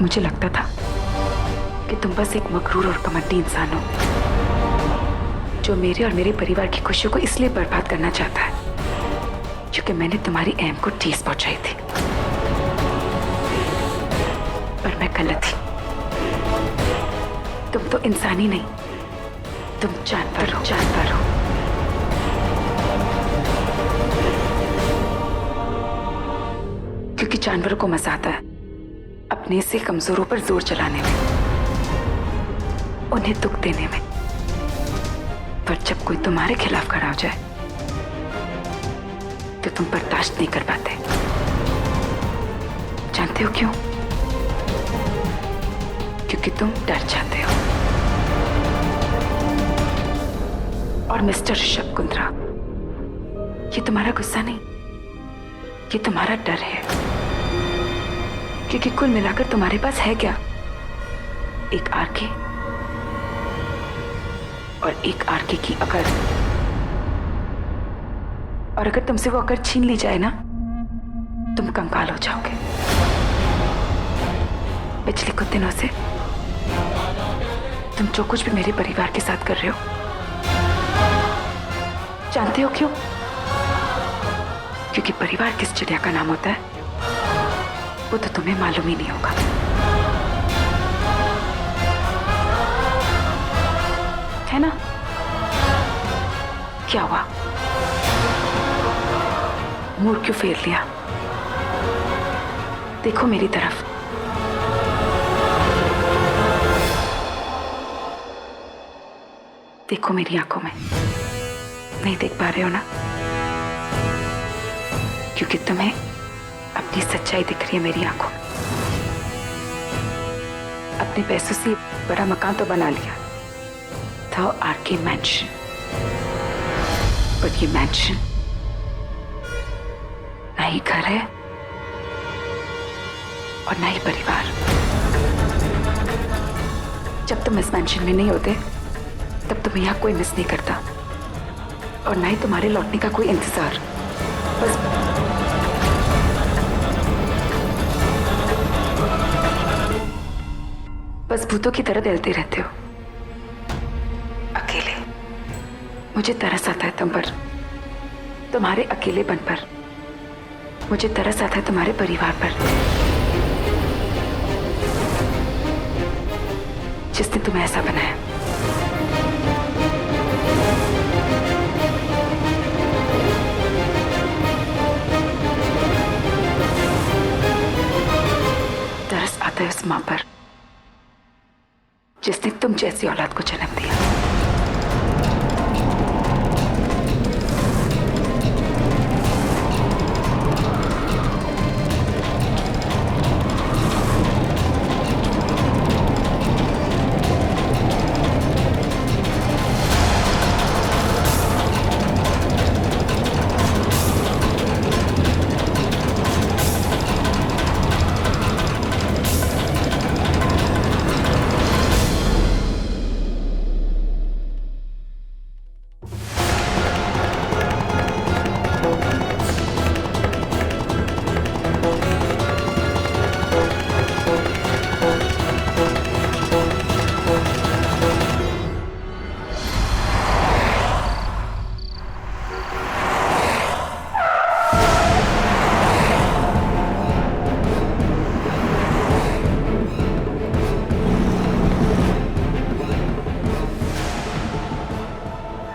मुझे लगता था कि तुम बस एक मगरूर और घमंडी इंसान हो जो मेरे और मेरे परिवार की खुशियों को इसलिए बर्बाद करना चाहता है क्योंकि मैंने तुम्हारी अहम को ठेस पहुंचाई थी। पर मैं गलत थी। तुम तो इंसान ही नहीं, तुम जानवर हो, जानवर हो। क्योंकि जानवरों को मजा आता है अपने से कमजोरों पर जोर चलाने में, उन्हें दुख देने में। पर जब कोई तुम्हारे खिलाफ खड़ा हो जाए तो तुम बर्दाश्त नहीं कर पाते। जानते हो क्यों? क्योंकि तुम डर जाते हो। और मिस्टर ऋषभ कुंद्रा, ये तुम्हारा गुस्सा नहीं, ये तुम्हारा डर है। क्योंकि कुल मिलाकर तुम्हारे पास है क्या? एक आरके और एक आरके की अकड़। और अगर तुमसे वो अकड़ छीन ली जाए ना, तुम कंगाल हो जाओगे। पिछले कुछ दिनों से तुम जो कुछ भी मेरे परिवार के साथ कर रहे हो, जानते हो क्यों? क्योंकि परिवार किस चिड़िया का नाम होता है वो तो तुम्हें मालूम ही नहीं होगा। है ना? क्या हुआ? मूड क्यों फेर लिया? देखो मेरी तरफ। देखो मेरी आंखों में। नहीं देख पा रहे हो ना? क्योंकि तुम्हें अपनी सच्चाई दिख रही है मेरी आंखों में। अपने पैसों से बड़ा मकान तो बना लिया था, आरके मैंशन। बट ये मैंशन ना ही घर है और ना ही परिवार। जब तुम इस मैंशन में नहीं होते तब तुम्हें यहाँ कोई मिस नहीं करता और ना ही तुम्हारे लौटने का कोई इंतजार। बस भूतों की तरह टहलते रहते हो अकेले। मुझे तरस आता है तुम पर, तुम्हारे अकेलेपन पर। मुझे तरस आता है तुम्हारे परिवार पर, जिसने तुम्हें ऐसा बनाया। तरस आता है उस मां पर जिसने तुम जैसी औलाद को जन्म दिया।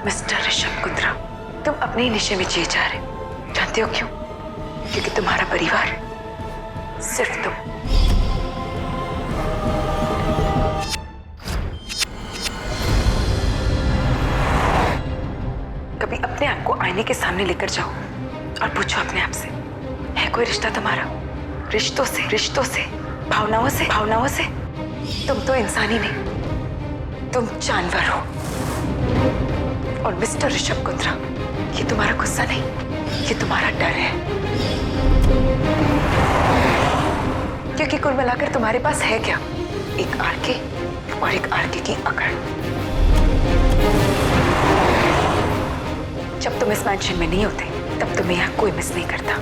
मिस्टर ऋषभ कुंद्रा, तुम अपने ही नशे में जिए जा रहे। जानते हो क्यों? क्योंकि तुम्हारा परिवार सिर्फ तुम। कभी अपने आप को आईने के सामने लेकर जाओ और पूछो अपने आप से, है कोई रिश्ता तुम्हारा? रिश्तों से, भावनाओं से। तुम तो इंसान ही नहीं, तुम जानवर हो। और मिस्टर ऋषभ कुंद्रा, ये तुम्हारा गुस्सा नहीं, ये तुम्हारा डर है। क्योंकि कुल मिलाकर तुम्हारे पास है क्या? एक आरके और एक आरके की अकड़। जब तुम इस मैंशन में नहीं होते तब तुम्हें यहाँ कोई मिस नहीं करता।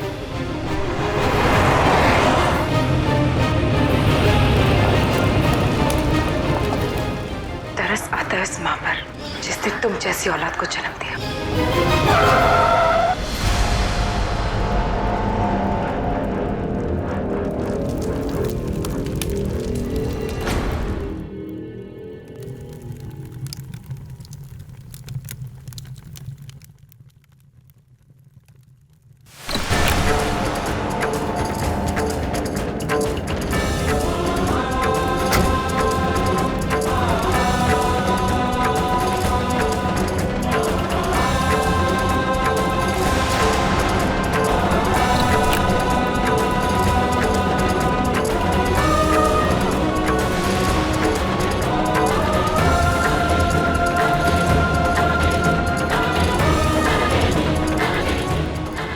है उस माँ पर जिसने तुम जैसी औलाद को जन्म दिया।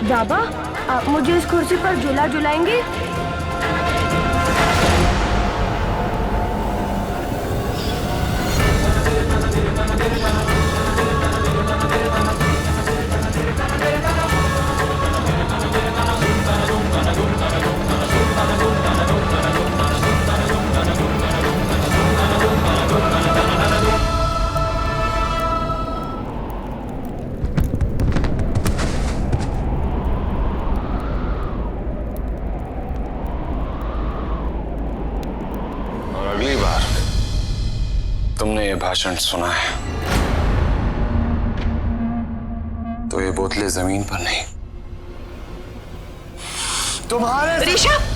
बाबा, आप मुझे इस कुर्सी पर झूला झुलाएंगे? अगली बार तुमने ये भाषण सुना है तो ये बोतलें जमीन पर नहीं, तुम्हारे ऋषभ,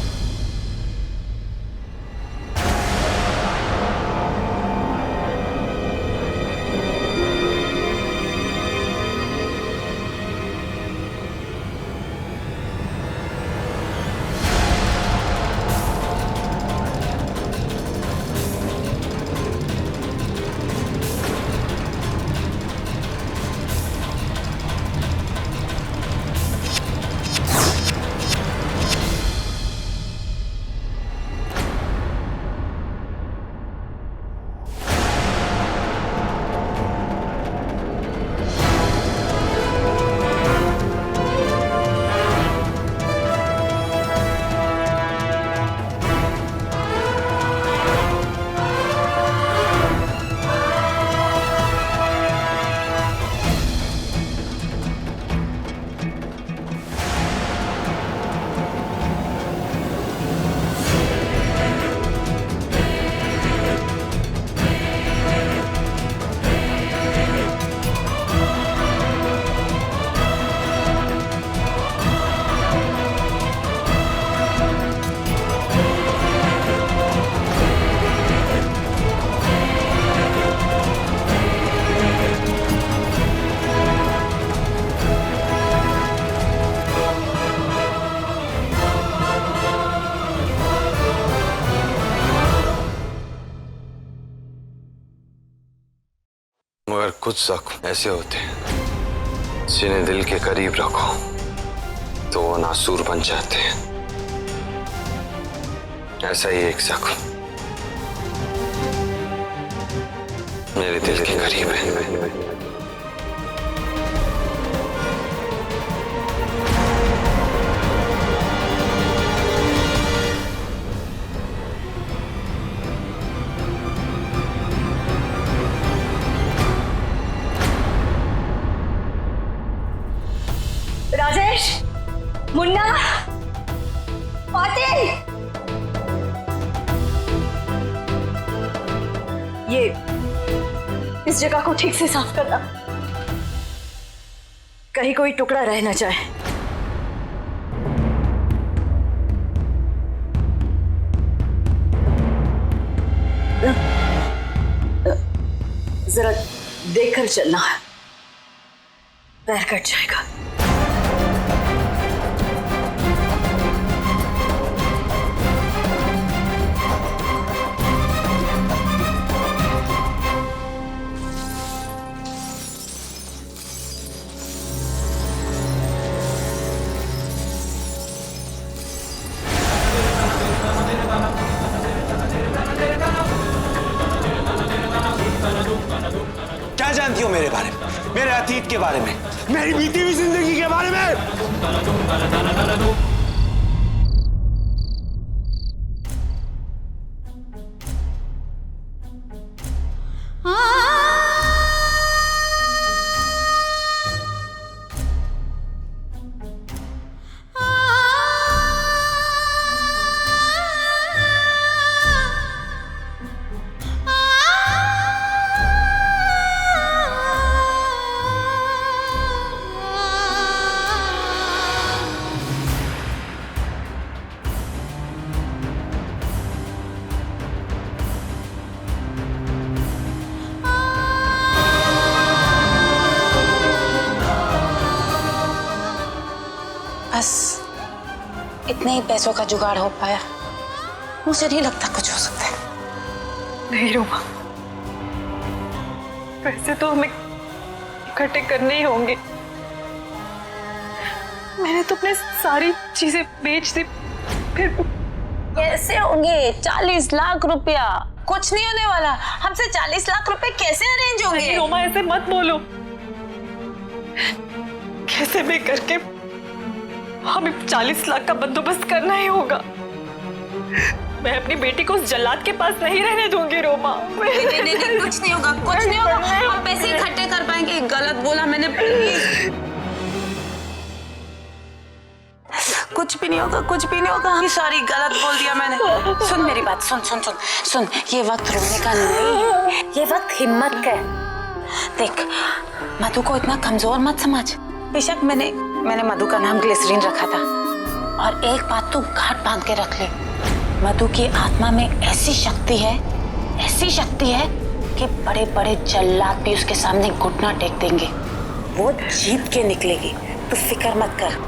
मगर कुछ जख्म ऐसे होते हैं जिन्हें दिल के करीब रखो तो वो नासूर बन जाते हैं। ऐसा ही एक जख्म मेरे दिल के करीब है। राजेश, मुन्ना, पाटिल, ये इस जगह को ठीक से साफ करना, कहीं कोई टुकड़ा रह ना जाए। जरा देखकर चलना, पैर कट जाएगा। क्या जानती हो मेरे बारे में, मेरे अतीत के बारे में, मेरी बीती हुई जिंदगी के बारे में? आ बस इतने ही पैसों का जुगाड़ हो पाया। मुझे नहीं लगता कुछ हो सकता है। नहीं रोमा, पैसे तो हमें इकट्ठे करने ही होंगे। मैंने तो अपने सारी चीजें बेच दी, फिर कैसे होंगे 40 लाख रुपया? कुछ नहीं होने वाला। हमसे 40 लाख रुपए कैसे अरेंज होंगे? नहीं रोमा, ऐसे मत बोलो। कैसे भी करके हमें 40 लाख का बंदोबस्त करना ही होगा। मैं अपनी बेटी को उस जल्लाद के पास नहीं रहने दूंगी रोमा। नहीं, कुछ नहीं होगा, कुछ नहीं होगा। हम पैसे इकट्ठे कर पाएंगे। गलत बोला मैंने, प्लीज। कुछ भी नहीं होगा, कुछ भी नहीं होगा। सॉरी, गलत बोल दिया मैंने। सुन मेरी बात, सुन सुन सुन सुन। ये वक्त रोने का नहीं है, ये वक्त हिम्मत का है। देख, मधु को इतना कमजोर मत समझ। बेशक मैंने मधु का नाम ग्लिसरीन रखा था, और एक बात तू गांठ बांध के रख ले, मधु की आत्मा में ऐसी शक्ति है कि बड़े बड़े जल्लाद भी उसके सामने घुटना टेक देंगे। वो जीत के निकलेगी, तू फिक्र मत कर।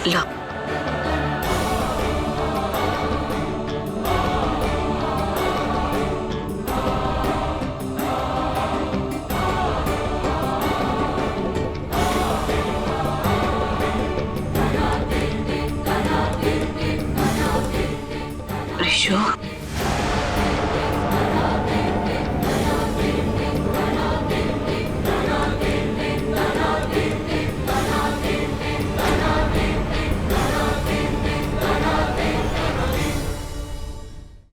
लो